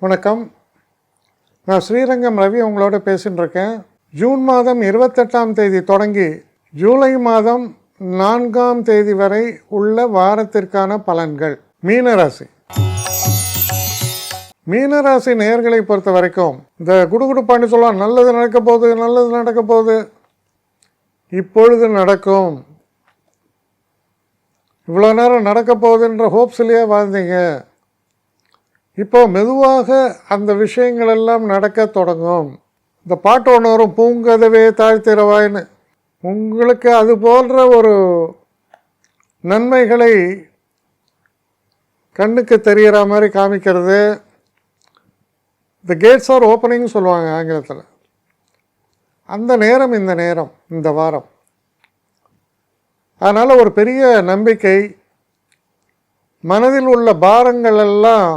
வணக்கம். நான் ஸ்ரீரங்கம் ரவி உங்களோட பேசின்னு இருக்கேன். ஜூன் மாதம் 28ஆம் தேதி தொடங்கி ஜூலை மாதம் 4ஆம் தேதி வரை உள்ள வாரத்திற்கான பலன்கள். மீனராசி நேயர்களை பொறுத்த வரைக்கும் இந்த குடுகுடுப்பாண்டி சொல்லலாம், நல்லது நடக்க போகுது, இப்பொழுது நடக்கும். இவ்வளோ நேரம் நடக்க போகுதுன்ற ஹோப்ஸ்லேயே வாழ்ந்தீங்க. இப்போ மெதுவாக அந்த விஷயங்கள் எல்லாம் நடக்க தொடங்கும். இந்த பாட்டு ஒன்று வரும், பூங்கதவே தாழ்த்திரவாயின்னு. உங்களுக்கு அது போன்ற ஒரு நன்மைகளை கண்ணுக்கு தெரிகிற மாதிரி காமிக்கிறது. த கேட்ஸ் ஆர் ஓப்பனிங் சொல்லுவாங்க ஆங்கிலத்தில். அந்த நேரம் இந்த வாரம். அதனால் ஒரு பெரிய நம்பிக்கை, மனதில் உள்ள பாரங்கள் எல்லாம்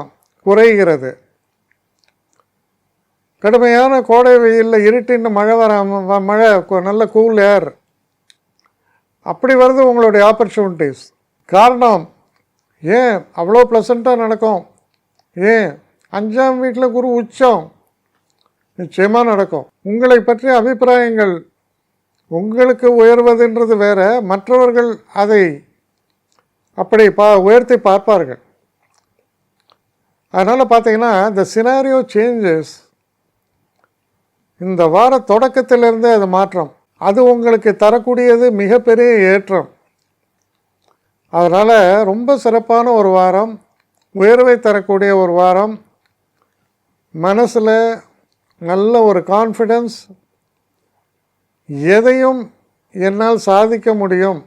குறைகிறது. கடுமையான கோடை வெயிலில் இருட்டின்னு மழை நல்ல கூல் ஏர் அப்படி வருது உங்களுடைய ஆப்பர்ச்சுனிட்டிஸ். காரணம் ஏன் அவ்வளோ ப்ளசண்ட்டாக நடக்கும்? ஏன் 5ஆம் வீட்டில் குரு உச்சம், நிச்சயமாக நடக்கும். உங்களை பற்றிய அபிப்பிராயங்கள் உங்களுக்கு உயர்வதுன்றது வேற, மற்றவர்கள் அதை அப்படி உயர்த்தி பார்ப்பார்கள். அதனால் பார்த்தீங்கன்னா இந்த சினாரியோ சேஞ்சஸ். இந்த வார தொடக்கத்திலிருந்தே அது மாற்றம், அது உங்களுக்கு தரக்கூடியது மிகப்பெரிய ஏற்றம். அதனால் ரொம்ப சிறப்பான ஒரு வாரம், உயர்வை தரக்கூடிய ஒரு வாரம். மனசில் நல்ல ஒரு கான்ஃபிடென்ஸ், எதையும் என்னால் சாதிக்க முடியும்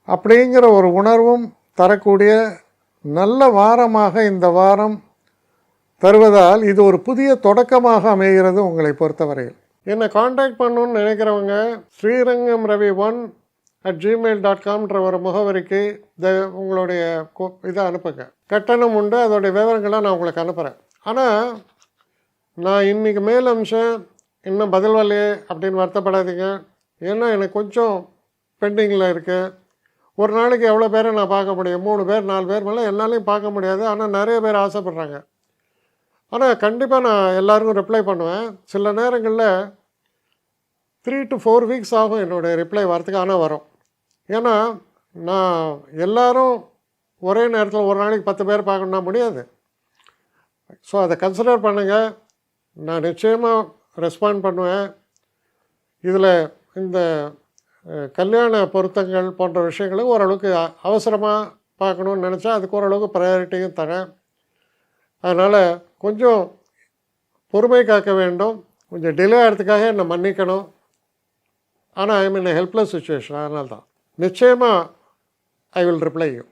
அப்படிங்கிற ஒரு உணர்வும் தரக்கூடிய நல்ல வாரமாக இந்த வாரம் தருவதால் இது ஒரு புதிய தொடக்கமாக அமைகிறது. உங்களை பொறுத்தவரையில் என்னை காண்டாக்ட் பண்ணணுன்னு நினைக்கிறவங்க ஸ்ரீரங்கம் ரவி 1@gmail.com ஒரு முகவரிக்கு உங்களுடைய இதை அனுப்புங்க. கட்டணம் உண்டு, அதோடைய விவரங்களை நான் உங்களுக்கு அனுப்புகிறேன். ஆனால் நான் இன்றைக்கி மேல் அம்சம் இன்னும் பதில் வரலையே அப்படின்னு வருத்தப்படாதீங்க. ஏன்னா எனக்கு கொஞ்சம் பெண்டிங்கில் இருக்குது. ஒரு நாளைக்கு எவ்வளோ பேரை நான் பார்க்க முடியும்? 3 பேர் 4 பேர் மேலே என்னாலையும் பார்க்க முடியாது. ஆனால் நிறைய பேர் ஆசைப்பட்றாங்க. ஆனால் கண்டிப்பாக நான் எல்லாருக்கும் ரிப்ளை பண்ணுவேன். சில நேரங்களில் 3 to 4 வீக்ஸ் ஆகும் என்னுடைய ரிப்ளை வரத்துக்கு. ஆனால் வரும். ஏன்னா நான் எல்லோரும் ஒரே நேரத்தில் ஒரு நாளைக்கு 10 பேர் பார்க்கணுன்னா முடியாது. ஸோ அதை கன்சிடர் பண்ணுங்கள். நான் நிச்சயமாக ரெஸ்பாண்ட் பண்ணுவேன். இதில் இந்த கல்யாண பொருத்தங்கள் போன்ற விஷயங்களை ஓரளவுக்கு அவசரமாக பார்க்கணுன்னு நினச்சா அதுக்கு ஓரளவுக்கு ப்ரையாரிட்டியும் தரேன். அதனால் கொஞ்சம் பொறுமை காக்க வேண்டும். கொஞ்சம் டிலே ஆகிறதுக்காக என்னை மன்னிக்கணும். ஆனால் ஐ மீன் ஹெல்ப்லெஸ் சுச்சுவேஷன். அதனால தான் நிச்சயமாக ஐ வில் ரிப்ளை யூ.